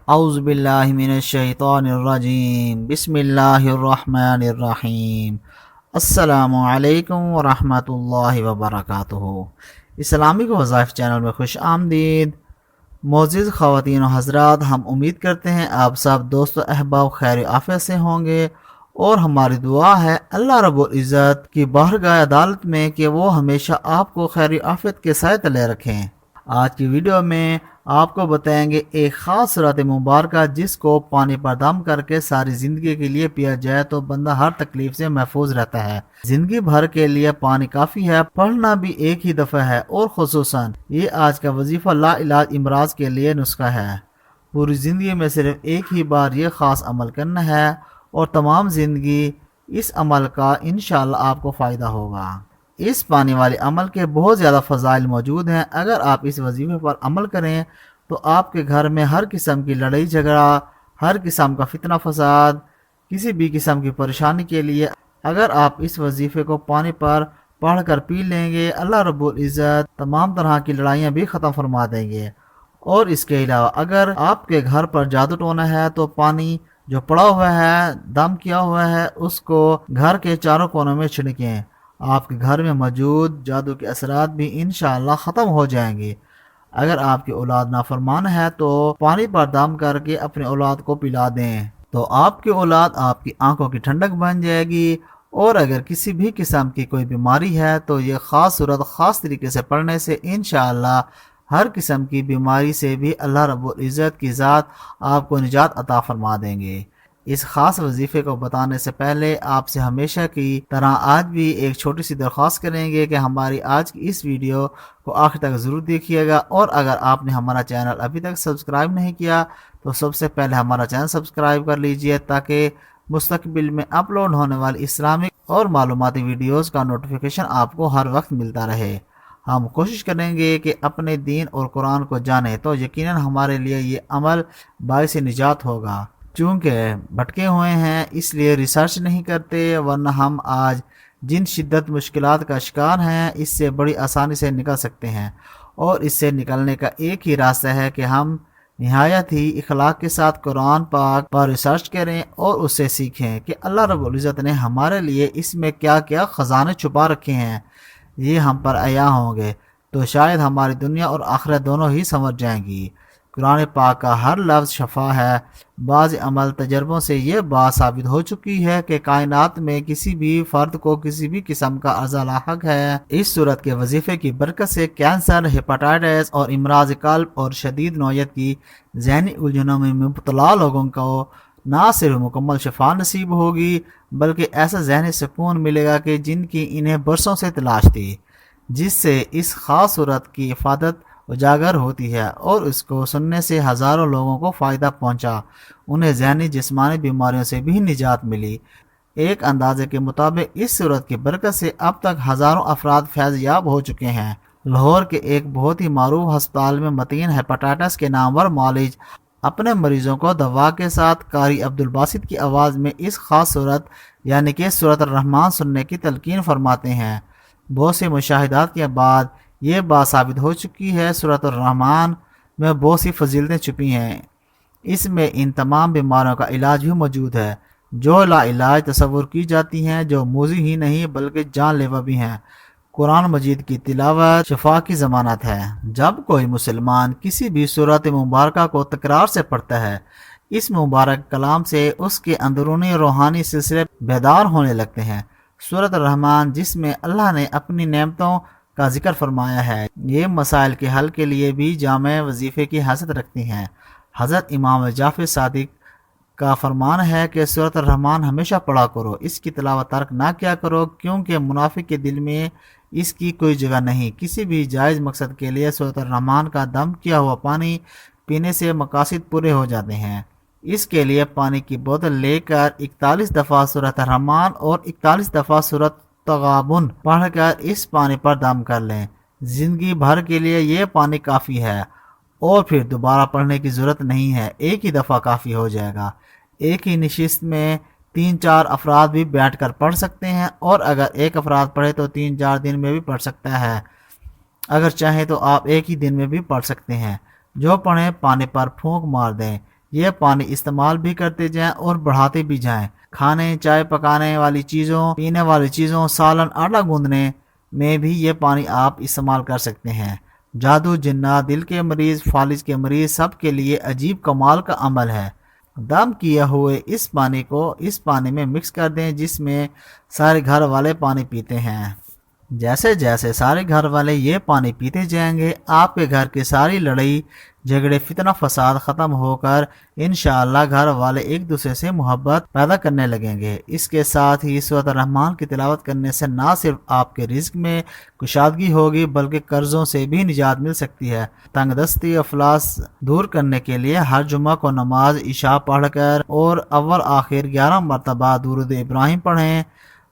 اعوذ باللہ من الشیطان الرجیم بسم اللہ الرحمن الرحیم السلام علیکم ورحمۃ اللہ وبرکاتہ۔ اسلامک وظائف چینل میں خوش آمدید۔ معزز خواتین و حضرات، ہم امید کرتے ہیں آپ سب دوست و احباب خیر و عافیت سے ہوں گے، اور ہماری دعا ہے اللہ رب العزت کی بارگاہ عدالت میں کہ وہ ہمیشہ آپ کو خیر و عافیت کے سائے تلے رکھیں۔ آج کی ویڈیو میں آپ کو بتائیں گے ایک خاص صورت مبارکہ جس کو پانی پر دم کر کے ساری زندگی کے لیے پیا جائے تو بندہ ہر تکلیف سے محفوظ رہتا ہے۔ زندگی بھر کے لیے پانی کافی ہے، پڑھنا بھی ایک ہی دفعہ ہے، اور خصوصاً یہ آج کا وظیفہ لا علاج امراض کے لیے نسخہ ہے۔ پوری زندگی میں صرف ایک ہی بار یہ خاص عمل کرنا ہے، اور تمام زندگی اس عمل کا انشاءاللہ آپ کو فائدہ ہوگا۔ اس پانی والے عمل کے بہت زیادہ فضائل موجود ہیں۔ اگر آپ اس وظیفے پر عمل کریں تو آپ کے گھر میں ہر قسم کی لڑائی جھگڑا، ہر قسم کا فتنہ فساد، کسی بھی قسم کی پریشانی کے لیے اگر آپ اس وظیفے کو پانی پر پڑھ کر پی لیں گے، اللہ رب العزت تمام طرح کی لڑائیاں بھی ختم فرما دیں گے۔ اور اس کے علاوہ اگر آپ کے گھر پر جادو ٹونا ہے تو پانی جو پڑا ہوا ہے، دم کیا ہوا ہے، اس کو گھر کے چاروں کونوں میں چھڑکیں۔ آپ کے گھر میں موجود جادو کے اثرات بھی انشاءاللہ ختم ہو جائیں گے۔ اگر آپ کی اولاد نافرمان ہے تو پانی پر دم کر کے اپنے اولاد کو پلا دیں تو آپ کی اولاد آپ کی آنکھوں کی ٹھنڈک بن جائے گی۔ اور اگر کسی بھی قسم کی کوئی بیماری ہے تو یہ خاص صورت خاص طریقے سے پڑھنے سے انشاءاللہ ہر قسم کی بیماری سے بھی اللہ رب العزت کی ذات آپ کو نجات عطا فرما دیں گے۔ اس خاص وظیفے کو بتانے سے پہلے آپ سے ہمیشہ کی طرح آج بھی ایک چھوٹی سی درخواست کریں گے کہ ہماری آج کی اس ویڈیو کو آخر تک ضرور دیکھیے گا، اور اگر آپ نے ہمارا چینل ابھی تک سبسکرائب نہیں کیا تو سب سے پہلے ہمارا چینل سبسکرائب کر لیجئے تاکہ مستقبل میں اپلوڈ ہونے والی اسلامک اور معلوماتی ویڈیوز کا نوٹیفیکیشن آپ کو ہر وقت ملتا رہے۔ ہم کوشش کریں گے کہ اپنے دین اور قرآن کو جانیں تو یقیناً ہمارے لیے یہ عمل باعث نجات ہوگا۔ چونکہ بھٹکے ہوئے ہیں اس لیے ریسرچ نہیں کرتے، ورنہ ہم آج جن شدت مشکلات کا شکار ہیں اس سے بڑی آسانی سے نکل سکتے ہیں، اور اس سے نکلنے کا ایک ہی راستہ ہے کہ ہم نہایت ہی اخلاق کے ساتھ قرآن پاک پر ریسرچ کریں اور اس سے سیکھیں کہ اللہ رب العزت نے ہمارے لیے اس میں کیا کیا خزانے چھپا رکھے ہیں۔ یہ ہم پر عیاں ہوں گے تو شاید ہماری دنیا اور آخرت دونوں ہی سنور جائیں گی۔ قرآن پاک کا ہر لفظ شفا ہے۔ بعض عمل تجربوں سے یہ بات ثابت ہو چکی ہے کہ کائنات میں کسی بھی فرد کو کسی بھی قسم کا عرضہ لاحق ہے۔ اس صورت کے وظیفے کی برکت سے کینسر، ہیپاٹائٹس اور امراض قلب اور شدید نوعیت کی ذہنی الجھنوں میں مبتلا لوگوں کو نہ صرف مکمل شفا نصیب ہوگی بلکہ ایسا ذہنی سکون ملے گا کہ جن کی انہیں برسوں سے تلاش تھی، جس سے اس خاص صورت کی افادت اجاگر ہوتی ہے، اور اس کو سننے سے ہزاروں لوگوں کو فائدہ پہنچا، انہیں ذہنی جسمانی بیماریوں سے بھی نجات ملی۔ ایک اندازے کے مطابق اس صورت کی برکت سے اب تک ہزاروں افراد فیض یاب ہو چکے ہیں۔ لاہور کے ایک بہت ہی معروف ہسپتال میں متین ہیپاٹائٹس کے نامور معالج اپنے مریضوں کو دوا کے ساتھ قاری عبدالباسط کی آواز میں اس خاص صورت یعنی کہ سورۃ الرحمن سننے کی تلقین فرماتے ہیں۔ بہت سے مشاہدات کے بعد یہ بات ثابت ہو چکی ہے، سورۃ الرحمن میں بہت سی فضیلتیں چھپی ہیں۔ اس میں ان تمام بیماریوں کا علاج بھی موجود ہے جو لا علاج تصور کی جاتی ہیں، جو موذی ہی نہیں بلکہ جان لیوا بھی ہیں۔ قرآن مجید کی تلاوت شفا کی ضمانت ہے۔ جب کوئی مسلمان کسی بھی سورۃ مبارکہ کو تکرار سے پڑھتا ہے، اس مبارک کلام سے اس کے اندرونی روحانی سلسلے بیدار ہونے لگتے ہیں۔ سورۃ الرحمن جس میں اللہ نے اپنی نعمتوں کا ذکر فرمایا ہے، یہ مسائل کے حل کے لیے بھی جامع وظیفے کی حیثیت رکھتی ہیں۔ حضرت امام جعفر صادق کا فرمان ہے کہ سورۃ الرحمن ہمیشہ پڑھا کرو، اس کی تلاوت ترک نہ کیا کرو، کیونکہ منافق کے دل میں اس کی کوئی جگہ نہیں۔ کسی بھی جائز مقصد کے لیے سورۃ الرحمن کا دم کیا ہوا پانی پینے سے مقاصد پورے ہو جاتے ہیں۔ اس کے لیے پانی کی بوتل لے کر 41 دفعہ سورۃ الرحمن اور 41 دفعہ سورۃ تغابن پڑھ کر اس پانی پر دم کر لیں۔ زندگی بھر کے لیے یہ پانی کافی ہے، اور پھر دوبارہ پڑھنے کی ضرورت نہیں ہے، ایک ہی دفعہ کافی ہو جائے گا۔ ایک ہی نشست میں 3-4 افراد بھی بیٹھ کر پڑھ سکتے ہیں، اور اگر ایک افراد پڑھے تو 3-4 دن میں بھی پڑھ سکتا ہے۔ اگر چاہیں تو آپ ایک ہی دن میں بھی پڑھ سکتے ہیں۔ جو پڑھیں پانی پر پھونک مار دیں، یہ پانی استعمال بھی کرتے جائیں اور بڑھاتے بھی جائیں۔ کھانے، چائے پکانے والی چیزوں، پینے والی چیزوں، سالن، آٹا گوندنے میں بھی یہ پانی آپ استعمال کر سکتے ہیں۔ جادو، جنات، دل کے مریض، فالج کے مریض، سب کے لیے عجیب کمال کا عمل ہے۔ دم کیے ہوئے اس پانی کو اس پانی میں مکس کر دیں جس میں سارے گھر والے پانی پیتے ہیں۔ جیسے جیسے سارے گھر والے یہ پانی پیتے جائیں گے، آپ کے گھر کی ساری لڑائی جھگڑے، فتنہ فساد ختم ہو کر انشاءاللہ گھر والے ایک دوسرے سے محبت پیدا کرنے لگیں گے۔ اس کے ساتھ ہی سورۃ الرحمن کی تلاوت کرنے سے نہ صرف آپ کے رزق میں کشادگی ہوگی بلکہ قرضوں سے بھی نجات مل سکتی ہے۔ تنگ دستی، افلاس دور کرنے کے لیے ہر جمعہ کو نماز عشاء پڑھ کر اور اول آخر 11 مرتبہ درود ابراہیم پڑھیں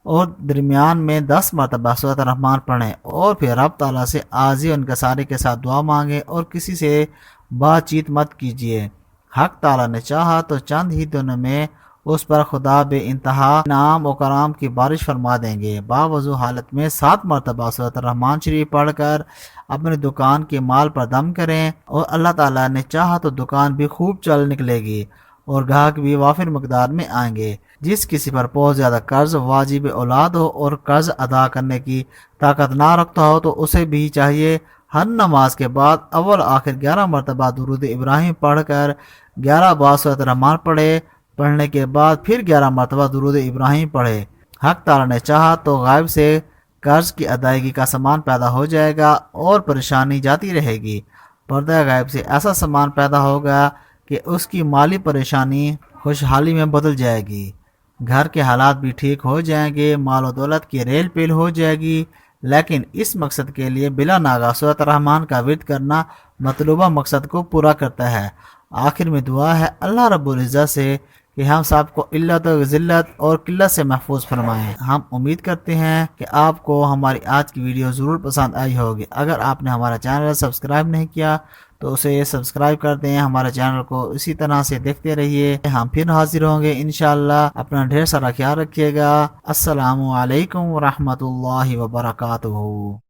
اور درمیان میں 10 مرتبہ سورۃ الرحمن پڑھیں، اور پھر رب تعالیٰ سے عاجزی و انکساری کے ساتھ دعا مانگیں اور کسی سے بات چیت مت کیجیے۔ حق تعالیٰ نے چاہا تو چند ہی دنوں میں اس پر خدا بے انتہا انعام و کرام کی بارش فرما دیں گے۔ باوضو حالت میں 7 مرتبہ سورۃ الرحمن شریف پڑھ کر اپنی دکان کے مال پر دم کریں، اور اللہ تعالیٰ نے چاہا تو دکان بھی خوب چل نکلے گی اور گاہک بھی وافر مقدار میں آئیں گے۔ جس کسی پر بہت زیادہ قرض واجب اولاد ہو اور قرض ادا کرنے کی طاقت نہ رکھتا ہو تو اسے بھی چاہیے ہر نماز کے بعد اول آخر 11 مرتبہ درود ابراہیم پڑھ کر 11 بار سورۃ الرحمن پڑھنے کے بعد پھر 11 مرتبہ درود ابراہیم پڑھے۔ حق تعالیٰ نے چاہا تو غائب سے قرض کی ادائیگی کا سامان پیدا ہو جائے گا اور پریشانی جاتی رہے گی۔ پردہ غائب سے ایسا سامان پیدا ہوگا کہ اس کی مالی پریشانی خوشحالی میں بدل جائے گی، گھر کے حالات بھی ٹھیک ہو جائیں گے، مال و دولت کی ریل پیل ہو جائے گی۔ لیکن اس مقصد کے لیے بلا ناغہ سورۃ الرحمن کا ورد کرنا مطلوبہ مقصد کو پورا کرتا ہے۔ آخر میں دعا ہے اللہ رب العزت سے کہ ہم سب کو علت و ذلت اور قلت سے محفوظ فرمائیں۔ ہم امید کرتے ہیں کہ آپ کو ہماری آج کی ویڈیو ضرور پسند آئی ہوگی۔ اگر آپ نے ہمارا چینل سبسکرائب نہیں کیا تو اسے سبسکرائب کر دیں۔ ہمارے چینل کو اسی طرح سے دیکھتے رہیے۔ ہم پھر حاضر ہوں گے انشاءاللہ۔ اپنا ڈھیر سارا خیال رکھیے گا۔ السلام علیکم ورحمۃ اللہ وبرکاتہ۔